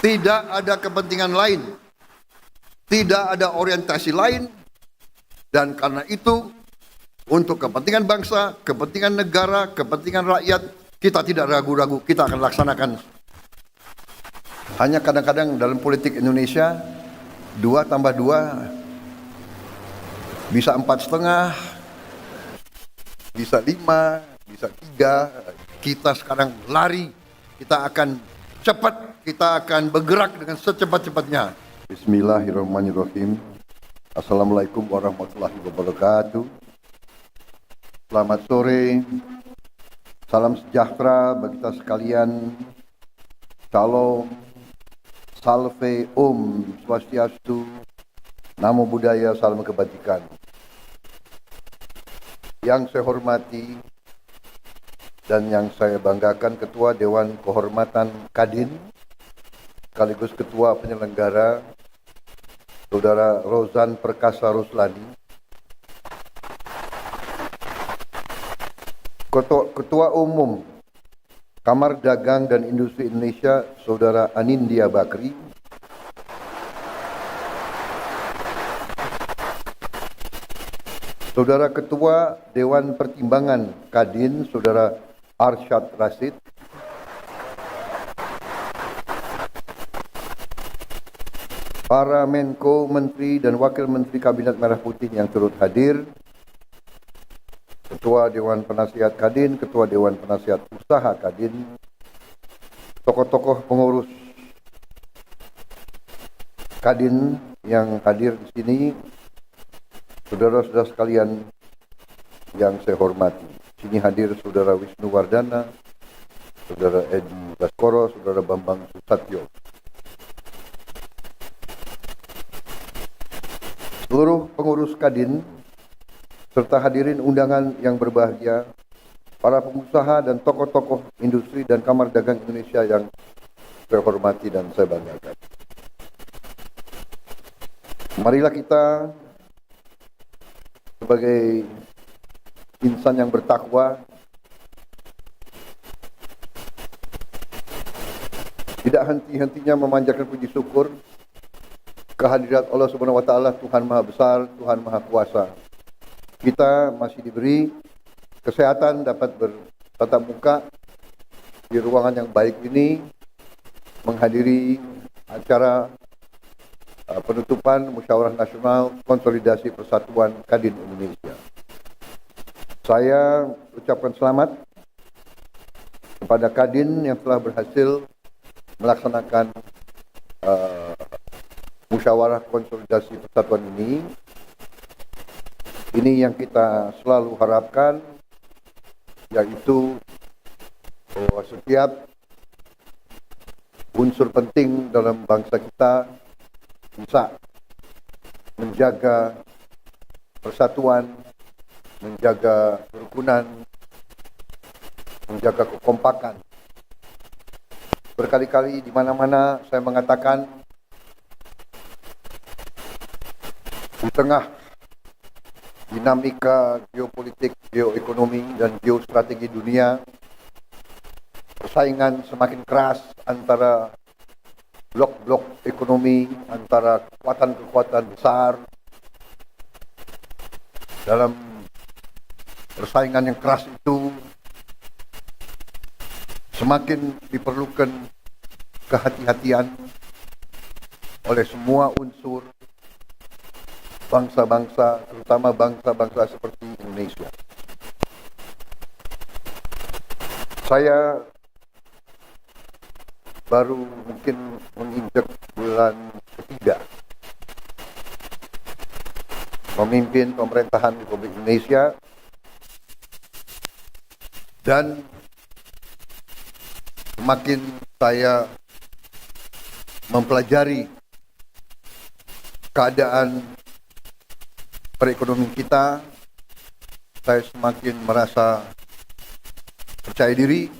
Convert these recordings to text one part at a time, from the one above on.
Tidak ada kepentingan lain, tidak ada orientasi lain, dan karena itu untuk kepentingan bangsa, kepentingan negara, kepentingan rakyat, kita tidak ragu-ragu, kita akan laksanakan. Hanya kadang-kadang dalam politik Indonesia 2 tambah 2 bisa 4,5, bisa 5, bisa 3. Kita sekarang lari, kita akan cepat, kita akan bergerak dengan secepat-cepatnya. Bismillahirrahmanirrahim. Assalamualaikum warahmatullahi wabarakatuh. Selamat sore, salam sejahtera bagi kita sekalian. Shalom, salve, om, swastiastu, namo buddhaya, salam kebajikan. Yang saya hormati dan yang saya banggakan Ketua Dewan Kehormatan Kadin, sekaligus Ketua Penyelenggara, Saudara Rozan Perkasa Ruslani, Ketua Umum Kamar Dagang dan Industri Indonesia, Saudara Anindya Bakri, Saudara Ketua Dewan Pertimbangan Kadin, Saudara Arsyad Rashid, para Menko, Menteri dan Wakil Menteri Kabinet Merah Putih yang turut hadir, Ketua Dewan Penasihat Kadin, Ketua Dewan Penasihat Usaha Kadin, tokoh-tokoh pengurus Kadin yang hadir di sini, saudara-saudara sekalian yang saya hormati. Di sini hadir Saudara Wisnu Wardana, Saudara Edi Baskoro, Saudara Bambang Susatyo. Seluruh pengurus Kadin serta hadirin undangan yang berbahagia, para pengusaha dan tokoh-tokoh industri dan Kamar Dagang Indonesia yang saya hormati dan saya banggakan. Marilah kita sebagai insan yang bertakwa tidak henti-hentinya memanjatkan puji syukur kehadirat Allah Subhanahu wa taala, Tuhan Maha Besar, Tuhan Maha Kuasa. Kita masih diberi kesehatan dapat bertatap muka di ruangan yang baik ini menghadiri acara penutupan Musyawarah Nasional Konsolidasi Persatuan Kadin Indonesia. Saya ucapkan selamat kepada Kadin yang telah berhasil melaksanakan Musyawarah Konsolidasi Persatuan ini. Ini yang kita selalu harapkan, yaitu bahwa setiap unsur penting dalam bangsa kita bisa menjaga persatuan, menjaga kerukunan, menjaga kekompakan. Berkali-kali di mana-mana saya mengatakan, di tengah dinamika geopolitik, geoekonomi, dan geostrategi dunia, persaingan semakin keras antara blok-blok ekonomi, antara kekuatan-kekuatan besar. Dalam persaingan yang keras itu, semakin diperlukan kehati-hatian oleh semua unsur bangsa-bangsa, terutama bangsa-bangsa seperti Indonesia. Saya baru mungkin menginjak bulan ketiga memimpin pemerintahan Republik Indonesia, dan semakin saya mempelajari keadaan perekonomian kita, saya semakin merasa percaya diri,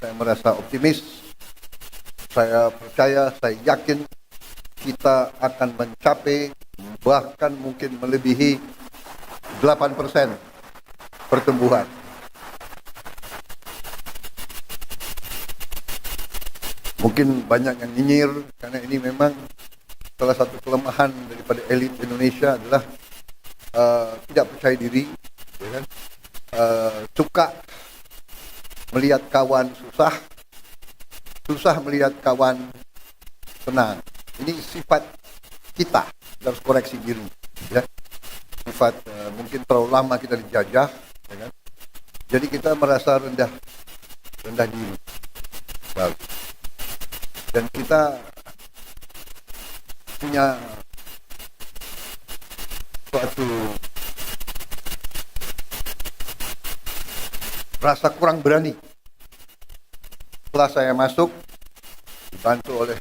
saya merasa optimis, saya percaya, saya yakin kita akan mencapai, bahkan mungkin melebihi 8% pertumbuhan. Mungkin banyak yang nyinyir karena ini memang salah satu kelemahan daripada elit Indonesia adalah tidak percaya diri, ya kan? Suka melihat kawan susah, susah melihat kawan senang. Ini sifat kita, kita harus koreksi diri, ya. Sifat mungkin terlalu lama kita dijajah, ya kan? Jadi kita merasa rendah diri. Dan kita punya suatu rasa kurang berani. Setelah saya masuk, dibantu oleh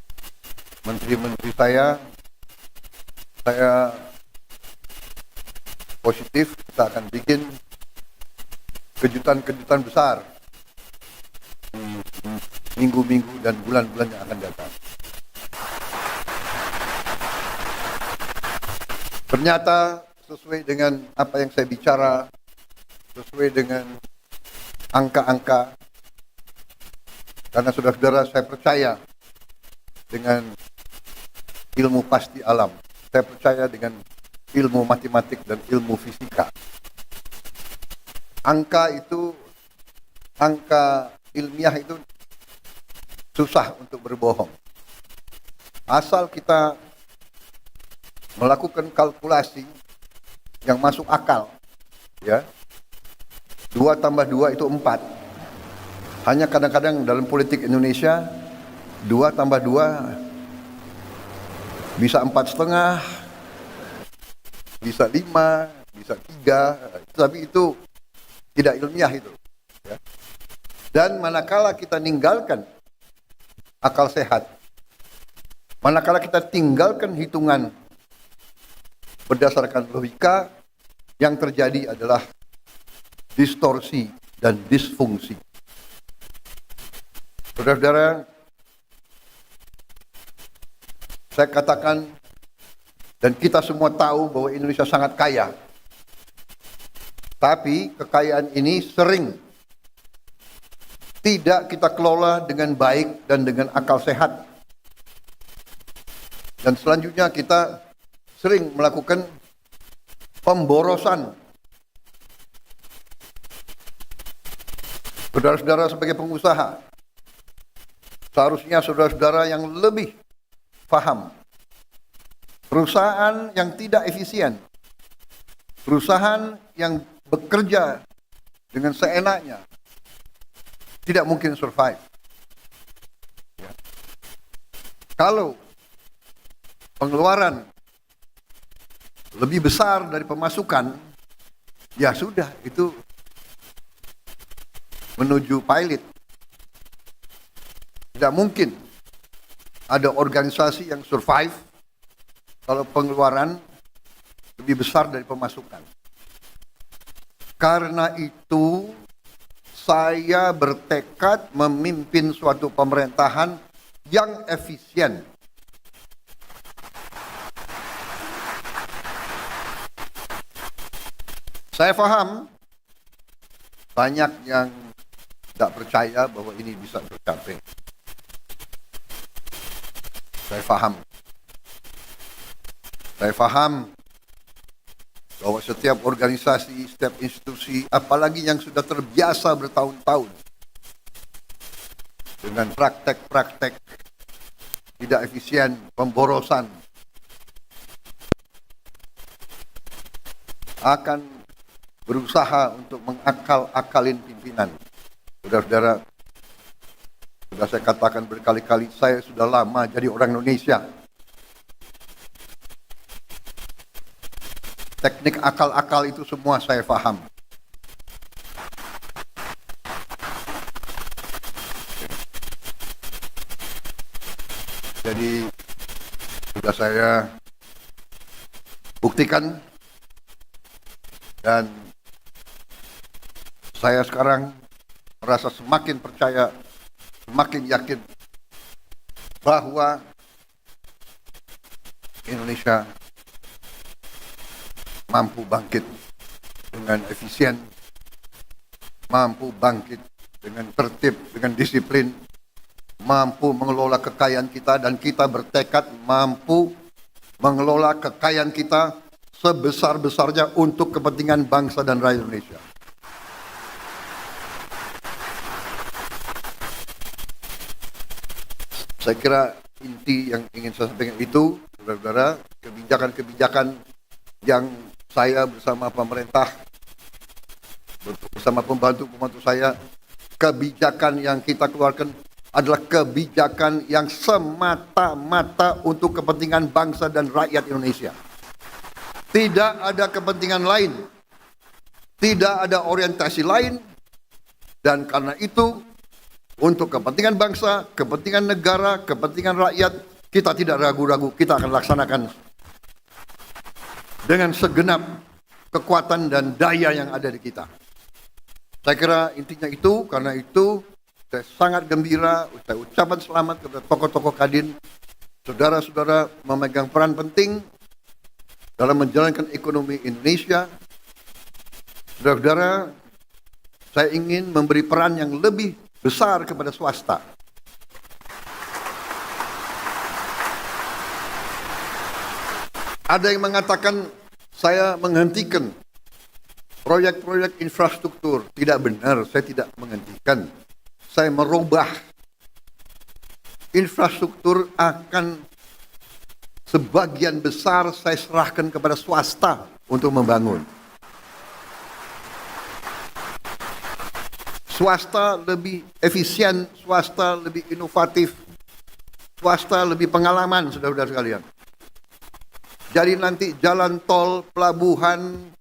menteri-menteri saya positif, kita akan bikin kejutan-kejutan besar minggu-minggu dan bulan-bulan yang akan datang. Ternyata sesuai dengan apa yang saya bicara, sesuai dengan angka-angka, karena saudara-saudara saya percaya dengan ilmu pasti alam, saya percaya dengan ilmu matematik dan ilmu fisika. Angka ilmiah itu susah untuk berbohong. Asal kita melakukan kalkulasi yang masuk akal, ya. 2 tambah 2 itu 4. Hanya kadang-kadang dalam politik Indonesia 2 tambah 2 bisa 4,5, bisa 5, bisa 3, tapi itu tidak ilmiah itu, ya. Dan manakala kita ninggalkan akal sehat, manakala kita tinggalkan hitungan berdasarkan logika, yang terjadi adalah distorsi dan disfungsi. Saudara-saudara, saya katakan dan kita semua tahu bahwa Indonesia sangat kaya. Tapi kekayaan ini sering tidak kita kelola dengan baik dan dengan akal sehat. Dan selanjutnya kita sering melakukan pemborosan. Saudara-saudara sebagai pengusaha, seharusnya saudara-saudara yang lebih paham. Perusahaan yang tidak efisien, perusahaan yang bekerja dengan seenaknya, tidak mungkin survive. Ya. Kalau pengeluaran lebih besar dari pemasukan, ya sudah, itu menuju pilot. Tidak mungkin ada organisasi yang survive kalau pengeluaran lebih besar dari pemasukan. Karena itu, saya bertekad memimpin suatu pemerintahan yang efisien. Saya paham banyak yang tidak percaya bahwa ini bisa tercapai. Saya paham bahwa setiap organisasi, setiap institusi, apalagi yang sudah terbiasa bertahun-tahun dengan praktek-praktek tidak efisien, pemborosan, akan berusaha untuk mengakal-akalin pimpinan. Saudara-saudara, sudah saya katakan berkali-kali, saya sudah lama jadi orang Indonesia. Teknik akal-akal itu semua saya paham. Jadi sudah saya buktikan, dan saya sekarang merasa semakin percaya, semakin yakin bahwa Indonesia mampu bangkit dengan efisien, mampu bangkit dengan tertib, dengan disiplin, mampu mengelola kekayaan kita, dan kita bertekad mampu mengelola kekayaan kita sebesar-besarnya untuk kepentingan bangsa dan rakyat Indonesia. Saya kira inti yang ingin saya sampaikan itu, saudara-saudara, kebijakan-kebijakan yang saya bersama pemerintah, bersama pembantu-pembantu saya, kebijakan yang kita keluarkan adalah kebijakan yang semata-mata untuk kepentingan bangsa dan rakyat Indonesia. Tidak ada kepentingan lain, tidak ada orientasi lain, dan karena itu untuk kepentingan bangsa, kepentingan negara, kepentingan rakyat, kita tidak ragu-ragu, kita akan laksanakan dengan segenap kekuatan dan daya yang ada di kita. Saya kira intinya itu, karena itu saya sangat gembira, saya ucapkan selamat kepada tokoh-tokoh Kadin, saudara-saudara memegang peran penting dalam menjalankan ekonomi Indonesia. Saudara-saudara, saya ingin memberi peran yang lebih besar kepada swasta. Ada yang mengatakan saya menghentikan proyek-proyek infrastruktur. Tidak benar, saya tidak menghentikan. Saya merubah. Infrastruktur akan sebagian besar saya serahkan kepada swasta untuk membangun. Swasta lebih efisien, swasta lebih inovatif, swasta lebih pengalaman, saudara-saudara sekalian. Jadi nanti jalan tol, pelabuhan,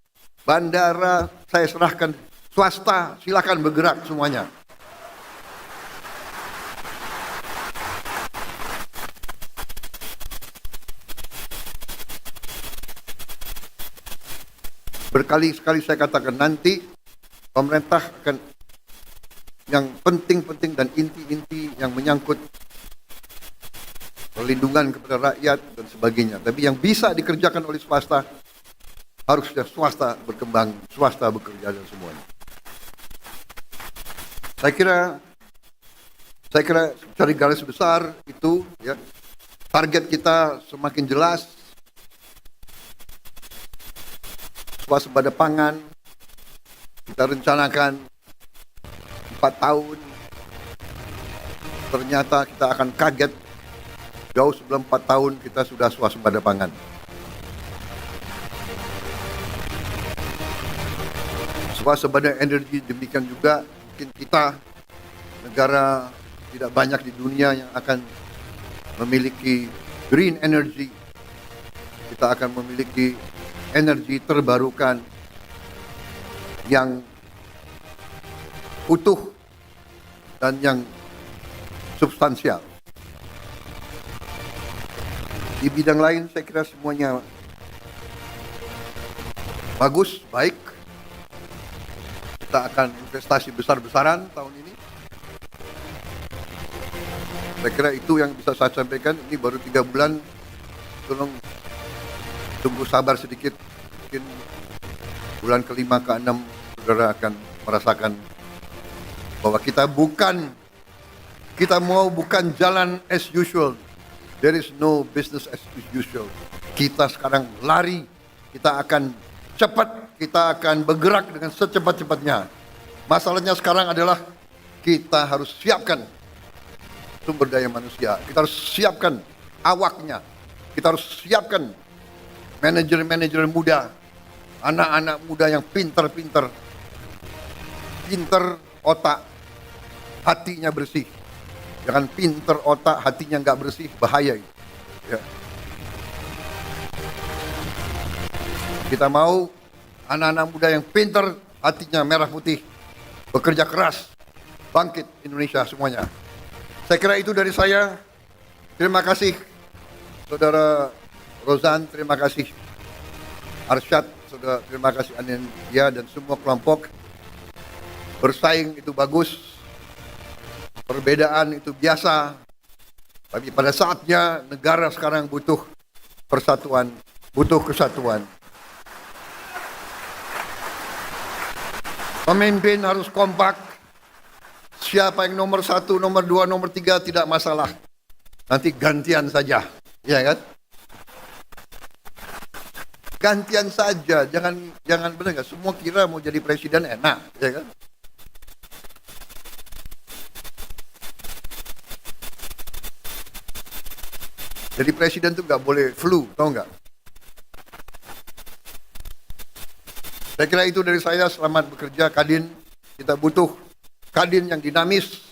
bandara, saya serahkan swasta, silakan bergerak semuanya. Berkali-kali saya katakan nanti pemerintah akan yang penting-penting dan inti-inti yang menyangkut perlindungan kepada rakyat dan sebagainya. Tapi yang bisa dikerjakan oleh swasta, harusnya swasta berkembang, swasta bekerja dan semuanya. Saya kira cari garis besar itu, ya, target kita semakin jelas. Swasembada pangan kita rencanakan 4 tahun, ternyata kita akan kaget jauh sebelum 4 tahun kita sudah swasembada pangan. Swasembada energi demikian juga, mungkin kita negara tidak banyak di dunia yang akan memiliki green energy. Kita akan memiliki energi terbarukan yang utuh dan yang substansial. Di bidang lain saya kira semuanya bagus, baik. Kita akan investasi besar-besaran tahun ini. Saya kira itu yang bisa saya sampaikan. Ini baru 3 bulan. Tolong tunggu sabar sedikit. Mungkin bulan ke-5, ke-6 saudara akan merasakan bahwa kita mau bukan jalan as usual. There is no business as usual. Kita sekarang lari, kita akan cepat, kita akan bergerak dengan secepat-cepatnya. Masalahnya sekarang adalah kita harus siapkan sumber daya manusia, kita harus siapkan awaknya, kita harus siapkan manajer-manajer muda, anak-anak muda yang pinter otak, hatinya bersih. Jangan pinter otak, hatinya nggak bersih, bahaya itu. Ya. Kita mau anak-anak muda yang pinter, hatinya merah putih, bekerja keras, bangkit Indonesia semuanya. Saya kira itu dari saya. Terima kasih Saudara Rozan, terima kasih Arsyad, Saudara, terima kasih Anindya dan semua kelompok. Bersaing itu bagus, perbedaan itu biasa, tapi pada saatnya negara sekarang butuh persatuan, butuh kesatuan. Pemimpin harus kompak, Siapa yang nomor 1, nomor 2, nomor 3 tidak masalah. Nanti gantian saja, ya kan? Gantian saja, jangan benar nggak? Semua kira mau jadi presiden enak, ya kan? Jadi presiden tuh nggak boleh flu, tau nggak? Saya kira itu dari saya. Selamat bekerja Kadin. Kita butuh Kadin yang dinamis,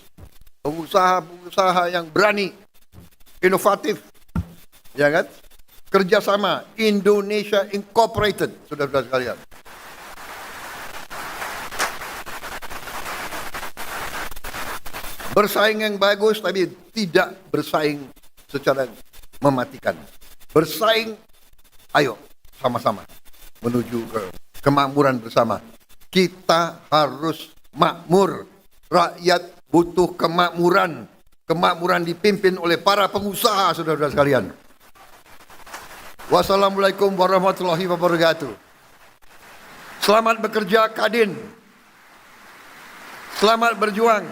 pengusaha-pengusaha yang berani, inovatif, ya kan? Kerjasama Indonesia Incorporated, saudara-saudara sekalian. Bersaing yang bagus, tapi tidak bersaing secara mematikan. Bersaing, ayo sama-sama menuju ke kemakmuran bersama. Kita harus makmur. Rakyat butuh kemakmuran. Kemakmuran dipimpin oleh para pengusaha, saudara-saudara sekalian. Wassalamualaikum warahmatullahi wabarakatuh. Selamat bekerja Kadin. Selamat berjuang.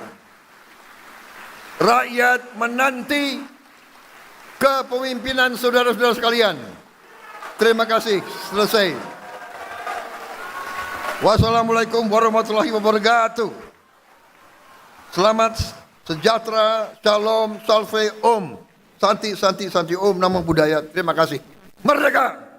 Rakyat menanti kepemimpinan saudara-saudara sekalian. Terima kasih. Selesai. Wassalamualaikum warahmatullahi wabarakatuh. Selamat sejahtera, shalom, salve, om. Santi, santi, santi, om, namo buddhaya. Terima kasih. Merdeka!